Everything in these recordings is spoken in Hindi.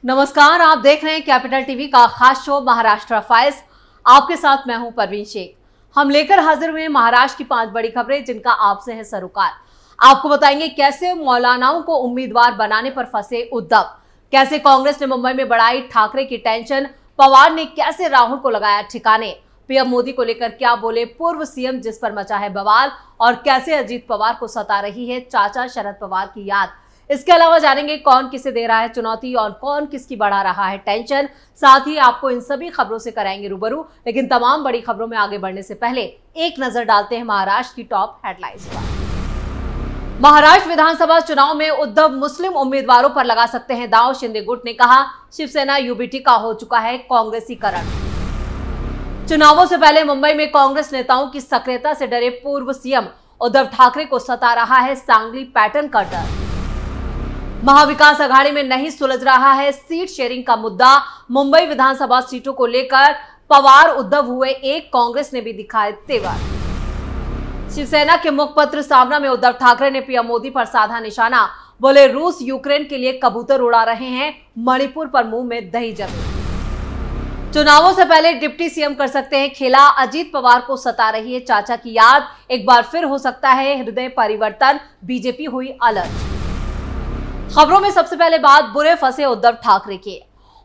नमस्कार, आप देख रहे हैं कैपिटल टीवी का खास शो महाराष्ट्र फाइल्स। आपके साथ मैं हूं परवीन शेख। हम लेकर हाजिर हुए महाराष्ट्र की 5 बड़ी खबरें जिनका आपसे है सरोकार। आपको बताएंगे कैसे मौलानाओं को उम्मीदवार बनाने पर फंसे उद्धव, कैसे कांग्रेस ने मुंबई में बढ़ाई ठाकरे की टेंशन, पवार ने कैसे राहुल को लगाया ठिकाने, पीएम मोदी को लेकर क्या बोले पूर्व सीएम जिस पर मचा है बवाल, और कैसे अजीत पवार को सता रही है चाचा शरद पवार की याद। इसके अलावा जानेंगे कौन किसे दे रहा है चुनौती और कौन किसकी बढ़ा रहा है टेंशन। साथ ही आपको इन सभी खबरों से कराएंगे रूबरू। लेकिन तमाम बड़ी खबरों में आगे बढ़ने से पहले एक नजर डालते हैं महाराष्ट्र की टॉप हेडलाइंस पर। महाराष्ट्र विधानसभा चुनाव में उद्धव मुस्लिम उम्मीदवारों पर लगा सकते हैं दांव। शिंदे गुट ने कहा शिवसेना यूबीटी का हो चुका है कांग्रेसीकरण। चुनावों से पहले मुंबई में कांग्रेस नेताओं की सक्रियता से डरे पूर्व सीएम उद्धव ठाकरे को सता रहा है सांगली पैटर्न का डर। महाविकास अघाड़ी में नहीं सुलझ रहा है सीट शेयरिंग का मुद्दा। मुंबई विधानसभा सीटों को लेकर पवार उद्धव हुए एक, कांग्रेस ने भी दिखाए तेवर। शिवसेना के मुखपत्र सामना में उद्धव ठाकरे ने पीएम मोदी पर साधा निशाना। बोले रूस यूक्रेन के लिए कबूतर उड़ा रहे हैं, मणिपुर पर मुंह में दही जमे। चुनावों से पहले डिप्टी सीएम कर सकते हैं खेला। अजीत पवार को सता रही है चाचा की याद। एक बार फिर हो सकता है हृदय परिवर्तन, बीजेपी हुई अलर्ट। खबरों में सबसे पहले बात बुरे फंसे उद्धव ठाकरे के।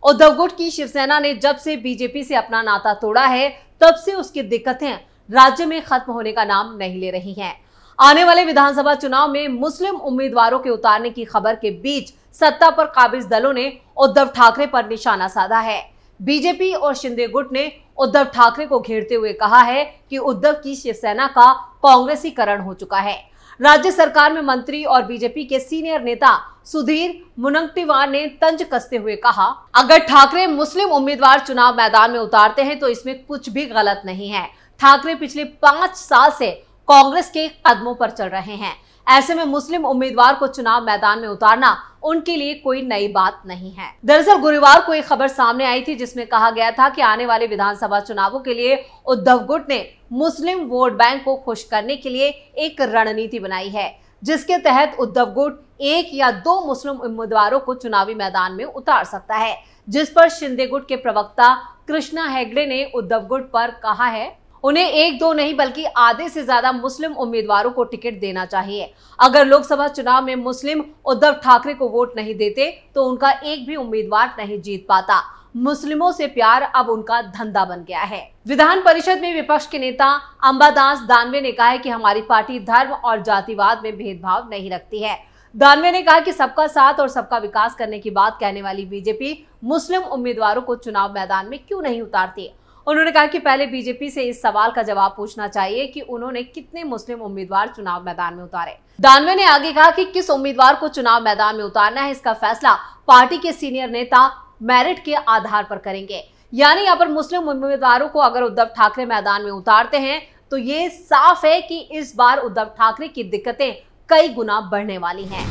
उद्धव गुट की शिवसेना ने जब से बीजेपी से अपना नाता तोड़ा है तब से उसकी दिक्कतें राज्य में खत्म होने का नाम नहीं ले रही हैं। आने वाले विधानसभा चुनाव में मुस्लिम उम्मीदवारों के उतारने की खबर के बीच सत्ता पर काबिज दलों ने उद्धव ठाकरे पर निशाना साधा है। बीजेपी और शिंदे गुट ने उद्धव ठाकरे को घेरते हुए कहा है कि उद्धव की शिवसेना का कांग्रेसीकरण हो चुका है। राज्य सरकार में मंत्री और बीजेपी के सीनियर नेता सुधीर मुनगंटीवार ने तंज कसते हुए कहा, अगर ठाकरे मुस्लिम उम्मीदवार चुनाव मैदान में उतारते हैं तो इसमें कुछ भी गलत नहीं है। ठाकरे पिछले 5 साल से कांग्रेस के कदमों पर चल रहे हैं। ऐसे में मुस्लिम उम्मीदवार को चुनाव मैदान में उतारना उनके लिए कोई नई बात नहीं है। दरअसल गुरुवार को एक खबर सामने आई थी जिसमें कहा गया था कि आने वाले विधानसभा चुनावों के लिए उद्धव गुट ने मुस्लिम वोट बैंक को खुश करने के लिए एक रणनीति बनाई है, जिसके तहत उद्धव गुट 1 या 2 मुस्लिम उम्मीदवारों को चुनावी मैदान में उतार सकता है। जिस पर शिंदे गुट के प्रवक्ता कृष्णा हेगड़े ने उद्धव गुट पर कहा है उन्हें 1-2 नहीं बल्कि आधे से ज्यादा मुस्लिम उम्मीदवारों को टिकट देना चाहिए। अगर लोकसभा चुनाव में मुस्लिम उद्धव ठाकरे को वोट नहीं देते तो उनका एक भी उम्मीदवार नहीं जीत पाता। मुस्लिमों से प्यार अब उनका धंधा बन गया है। विधान परिषद में विपक्ष के नेता अंबादास दानवे ने कहा है कि हमारी पार्टी धर्म और जातिवाद में भेदभाव नहीं रखती है। दानवे ने कहा कि सबका साथ और सबका विकास करने की बात कहने वाली बीजेपी मुस्लिम उम्मीदवारों को चुनाव मैदान में क्यों नहीं उतारती। उन्होंने कहा कि पहले बीजेपी से इस सवाल का जवाब पूछना चाहिए कि उन्होंने कितने मुस्लिम उम्मीदवार चुनाव मैदान में उतारे। दानवे ने आगे कहा कि किस उम्मीदवार को चुनाव मैदान में उतारना है इसका फैसला पार्टी के सीनियर नेता मेरिट के आधार पर करेंगे। यानी यहाँ पर मुस्लिम उम्मीदवारों को अगर उद्धव ठाकरे मैदान में उतारते हैं तो ये साफ है कि इस बार उद्धव ठाकरे की दिक्कतें कई गुना बढ़ने वाली हैं।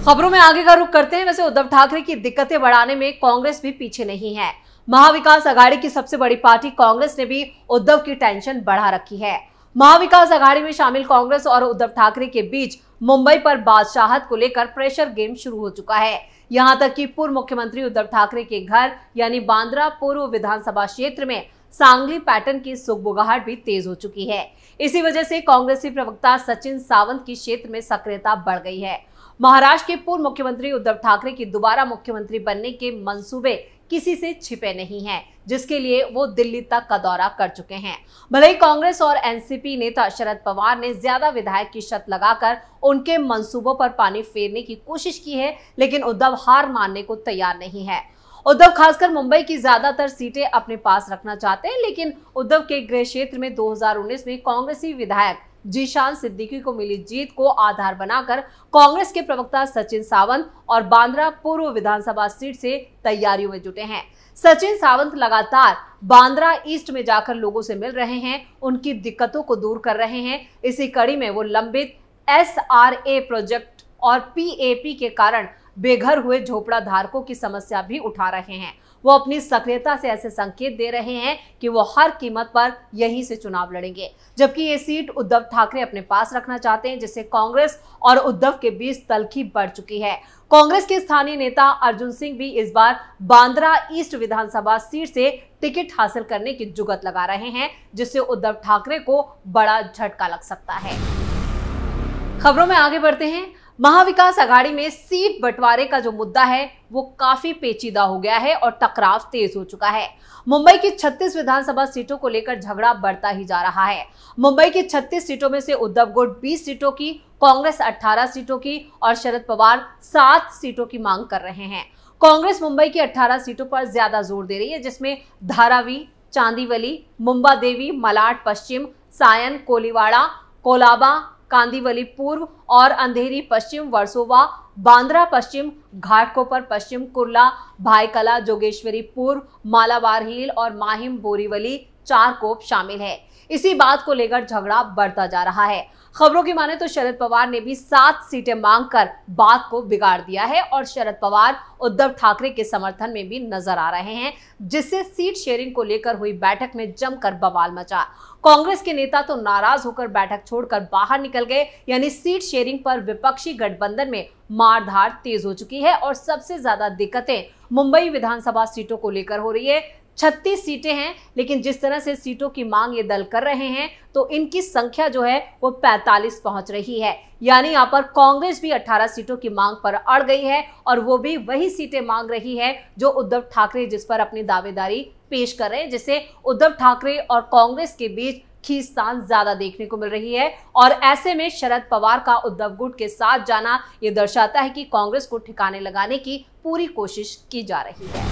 खबरों में आगे का रुख करते हैं। वैसे उद्धव ठाकरे की दिक्कतें बढ़ाने में कांग्रेस भी पीछे नहीं है। महाविकास अघाड़ी की सबसे बड़ी पार्टी कांग्रेस ने भी उद्धव की टेंशन बढ़ा रखी है। महाविकास अघाड़ी में शामिल कांग्रेस और उद्धव ठाकरे के बीच मुंबई पर बादशाहत को लेकर प्रेशर गेम शुरू हो चुका है। यहां तक कि पूर्व मुख्यमंत्री उद्धव ठाकरे के घर यानी बांद्रा पूर्व विधानसभा क्षेत्र में सांगली पैटर्न की सुगबुगाहट भी तेज हो चुकी है। इसी वजह से कांग्रेसी प्रवक्ता सचिन सावंत की क्षेत्र में सक्रियता बढ़ गई है। महाराष्ट्र के पूर्व मुख्यमंत्री उद्धव ठाकरे की दोबारा मुख्यमंत्री बनने के मंसूबे किसी से छिपे नहीं हैं, जिसके लिए वो दिल्ली तक का दौरा कर चुके हैं। भले ही कांग्रेस और एनसीपी नेता शरद पवार ने ज्यादा विधायक की शर्त लगाकर उनके मंसूबों पर पानी फेरने की कोशिश की है, लेकिन उद्धव हार मानने को तैयार नहीं है। उद्धव खासकर मुंबई की ज्यादातर सीटें अपने पास रखना चाहते हैं, लेकिन उद्धव के गृह क्षेत्र में 2019 में कांग्रेसी विधायक जीशान सिद्दीकी को मिली जीत को आधार बनाकर कांग्रेस के प्रवक्ता सचिन सावंत और बांद्रा पूर्व विधानसभा सीट से तैयारियों में जुटे हैं। सचिन सावंत लगातार बांद्रा ईस्ट में जाकर लोगों से मिल रहे हैं, उनकी दिक्कतों को दूर कर रहे हैं। इसी कड़ी में वो लंबित SRA प्रोजेक्ट और PAP के कारण बेघर हुए झोपड़ा धारकों की समस्या भी उठा रहे हैं। वो अपनी सक्रियता से ऐसे संकेत दे रहे हैं कि वो हर कीमत पर यहीं से चुनाव लड़ेंगे, जबकि ये सीट उद्धव ठाकरे अपने पास रखना चाहते हैं, जिससे कांग्रेस और उद्धव के बीच तल्खी बढ़ चुकी है। कांग्रेस के स्थानीय नेता अर्जुन सिंह भी इस बार बांद्रा ईस्ट विधानसभा सीट से टिकट हासिल करने की जुगत लगा रहे हैं, जिससे उद्धव ठाकरे को बड़ा झटका लग सकता है। खबरों में आगे बढ़ते हैं। महाविकास आघाड़ी में सीट बंटवारे का जो मुद्दा है वो काफी पेचीदा हो गया है और टकराव तेज हो चुका है। मुंबई की 36 विधानसभा सीटों को लेकर झगड़ा बढ़ता ही जा रहा है। मुंबई की 36 सीटों में से उद्धव गुट 20 सीटों की, कांग्रेस 18 सीटों की और शरद पवार 7 सीटों की मांग कर रहे हैं। कांग्रेस मुंबई की 18 सीटों पर ज्यादा जोर दे रही है, जिसमें धारावी, चांदीवली, मुंबा देवी, मलाड पश्चिम, सायन, कोलीवाड़ा, कोलाबा, कांदीवली पूर्व और अंधेरी पश्चिम, वर्सोवा, बांद्रा पश्चिम, घाटकोपर पश्चिम, कुर्ला, भाईकला, जोगेश्वरी पूर्व, मालाबार हिल और माहिम बोरीवली चारकोप शामिल है। इसी बात को लेकर झगड़ा बढ़ता जा रहा है। खबरों की माने तो शरद पवार ने भी 7 सीटें मांगकर बात को बिगाड़ दिया है और शरद पवार उद्धव ठाकरे के समर्थन में भी नजर आ रहे हैं, जिससे सीट शेयरिंग को लेकर हुई बैठक में जमकर बवाल मचा। कांग्रेस के नेता तो नाराज होकर बैठक छोड़कर बाहर निकल गए, यानी सीट शेयरिंग पर विपक्षी गठबंधन में मारधार तेज हो चुकी है और सबसे ज्यादा दिक्कतें मुंबई विधानसभा सीटों को लेकर हो रही है। 36 सीटें हैं, लेकिन जिस तरह से सीटों की मांग ये दल कर रहे हैं तो इनकी संख्या जो है वो 45 पहुंच रही है। यानी यहाँ पर कांग्रेस भी 18 सीटों की मांग पर अड़ गई है और वो भी वही सीटें मांग रही है जो उद्धव ठाकरे जिस पर अपनी दावेदारी पेश कर रहे हैं, जिससे उद्धव ठाकरे और कांग्रेस के बीच खींचतान ज्यादा देखने को मिल रही है। और ऐसे में शरद पवार का उद्धव गुट के साथ जाना ये दर्शाता है कि कांग्रेस को ठिकाने लगाने की पूरी कोशिश की जा रही है।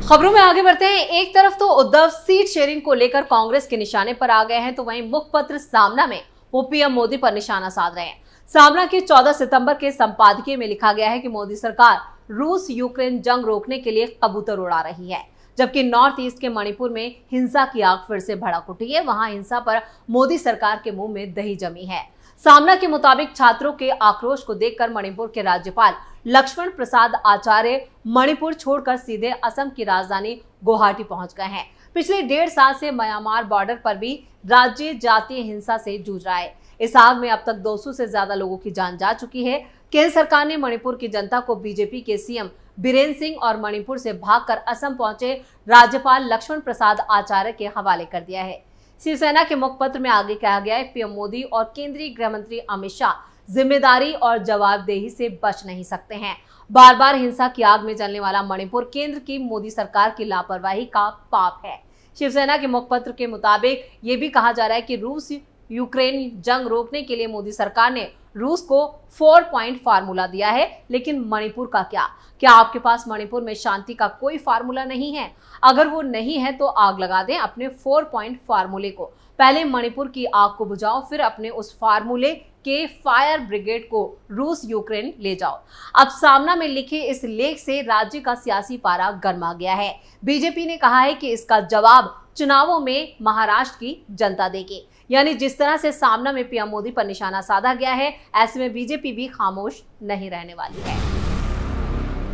खबरों में आगे बढ़ते हैं। एक तरफ तो उद्धव सीट शेयरिंग को लेकर कांग्रेस के निशाने पर आ गए हैं, तो वहीं मुखपत्र सामना में वो पीएम मोदी पर निशाना साध रहे हैं। सामना के 14 सितंबर के संपादकीय में लिखा गया है कि मोदी सरकार रूस यूक्रेन जंग रोकने के लिए कबूतर उड़ा रही है, जबकि नॉर्थ ईस्ट के मणिपुर में हिंसा की आग फिर से भड़क उठी है। वहां हिंसा पर मोदी सरकार के मुंह में दही जमी है। सामना के मुताबिक छात्रों के आक्रोश को देखकर मणिपुर के राज्यपाल लक्ष्मण प्रसाद आचार्य मणिपुर छोड़कर सीधे असम की राजधानी गुवाहाटी पहुंच गए हैं। पिछले 1.5 साल से म्यांमार बॉर्डर पर भी राज्य जातीय हिंसा से जूझ रहा है। इस आग में अब तक 200 से ज्यादा लोगों की जान जा चुकी है। केंद्र सरकार ने मणिपुर की जनता को बीजेपी के सीएम बीरेन सिंह और मणिपुर से भागकर असम पहुंचे राज्यपाल लक्ष्मण प्रसाद आचार्य के हवाले कर दिया है। शिवसेना के मुखपत्र में आगे कहा गया है, पीएम मोदी और केंद्रीय गृह मंत्री अमित शाह जिम्मेदारी और जवाबदेही से बच नहीं सकते हैं। बार बार हिंसा की आग में जलने वाला मणिपुर केंद्र की मोदी सरकार की लापरवाही का पाप है। शिवसेना के मुखपत्र के मुताबिक ये भी कहा जा रहा है कि रूस यूक्रेन जंग रोकने के लिए मोदी सरकार ने रूस को 4 पॉइंट फार्मूला दिया है, लेकिन मणिपुर का क्या आपके पास मणिपुर में शांति का कोई फार्मूला नहीं है? अगर वो नहीं है तो आग लगा दें अपने 4 पॉइंट फार्मूले को। पहले मणिपुर की आग को बुझाओ, फिर अपने उस फार्मूले के फायर ब्रिगेड को रूस यूक्रेन ले जाओ। अब सामना में लिखे इस लेख से राज्य का सियासी पारा गर्मा गया है। बीजेपी ने कहा है कि इसका जवाब चुनावों में महाराष्ट्र की जनता देगी। यानी जिस तरह से सामना में पीएम मोदी पर निशाना साधा गया है, ऐसे में बीजेपी भी खामोश नहीं रहने वाली है।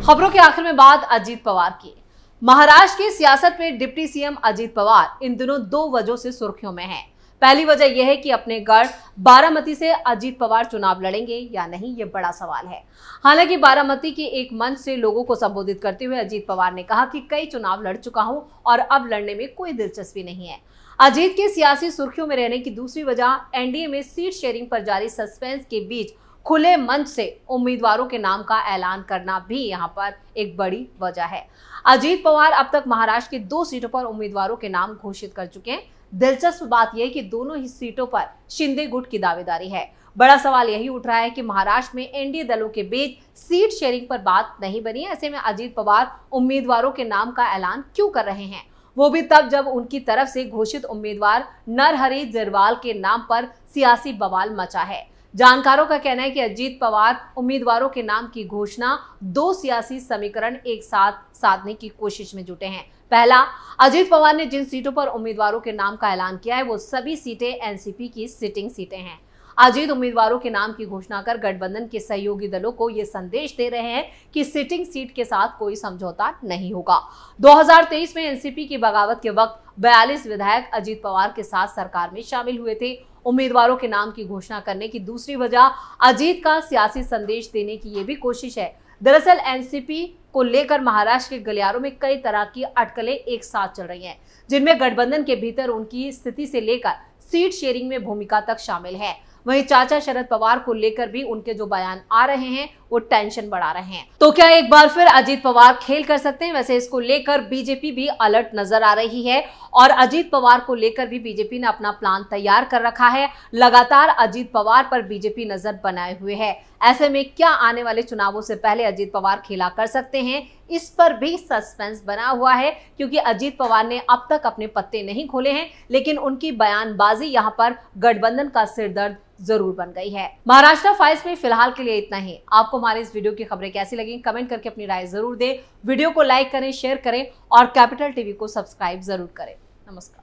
खबरों के आखिर में बात अजीत पवार की। महाराष्ट्र की सियासत में डिप्टी सीएम अजीत पवार इन दिनों 2 वजहों से सुर्खियों में हैं। पहली वजह यह है कि अपने गढ़ बारामती से अजीत पवार चुनाव लड़ेंगे या नहीं, ये बड़ा सवाल है। हालांकि बारामती के एक मंच से लोगों को संबोधित करते हुए अजीत पवार ने कहा कि कई चुनाव लड़ चुका हूं और अब लड़ने में कोई दिलचस्पी नहीं है। अजीत के सियासी सुर्खियों में रहने की दूसरी वजह एनडीए में सीट शेयरिंग पर जारी सस्पेंस के बीच खुले मंच से उम्मीदवारों के नाम का ऐलान करना भी यहां पर एक बड़ी वजह है। अजीत पवार अब तक महाराष्ट्र की 2 सीटों पर उम्मीदवारों के नाम घोषित कर चुके हैं। दिलचस्प बात यह कि दोनों ही सीटों पर शिंदे गुट की दावेदारी है। बड़ा सवाल यही उठ रहा है कि महाराष्ट्र में एनडीए दलों के बीच सीट शेयरिंग पर बात नहीं बनी। ऐसे में अजीत पवार उम्मीदवारों के नाम का ऐलान क्यों कर रहे हैं, वो भी तब जब उनकी तरफ से घोषित उम्मीदवार नरहरि झिरवाल के नाम पर सियासी बवाल मचा है। जानकारों का कहना है कि अजीत पवार उम्मीदवारों के नाम की घोषणा 2 सियासी समीकरण एक साथ साधने की कोशिश में जुटे हैं। पहला, अजीत पवार ने जिन सीटों पर उम्मीदवारों के नाम का ऐलान किया है वो सभी सीटें एनसीपी की सिटिंग सीटें हैं। अजीत उम्मीदवारों के नाम की घोषणा कर गठबंधन के सहयोगी दलों को ये संदेश दे रहे हैं कि सिटिंग सीट के साथ कोई समझौता नहीं होगा। 2023 में एनसीपी की बगावत के वक्त 42 विधायक अजीत पवार के साथ सरकार में शामिल हुए थे। उम्मीदवारों के नाम की घोषणा करने की दूसरी वजह अजीत का सियासी संदेश देने की ये भी कोशिश है। दरअसल एनसीपी को लेकर महाराष्ट्र के गलियारों में कई तरह की अटकलें एक साथ चल रही हैं, जिनमें गठबंधन के भीतर उनकी स्थिति से लेकर सीट शेयरिंग में भूमिका तक शामिल है। वहीं चाचा शरद पवार को लेकर भी उनके जो बयान आ रहे हैं वो टेंशन बढ़ा रहे हैं। तो क्या एक बार फिर अजीत पवार खेल कर सकते हैं? वैसे इसको लेकर बीजेपी भी अलर्ट नजर आ रही है और अजीत पवार को लेकर भी बीजेपी ने अपना प्लान तैयार कर रखा है। लगातार अजीत पवार पर बीजेपी नजर बनाए हुए है। ऐसे में क्या आने वाले चुनावों से पहले अजीत पवार खेला कर सकते हैं, इस पर भी सस्पेंस बना हुआ है, क्योंकि अजीत पवार ने अब तक अपने पत्ते नहीं खोले हैं, लेकिन उनकी बयानबाजी यहां पर गठबंधन का सिरदर्द जरूर बन गई है। महाराष्ट्र फाइल्स में फिलहाल के लिए इतना ही। आपको हमारी इस वीडियो की खबरें कैसी लगी, कमेंट करके अपनी राय जरूर दें। वीडियो को लाइक करें, शेयर करें और कैपिटल टीवी को सब्सक्राइब जरूर करें। नमस्कार।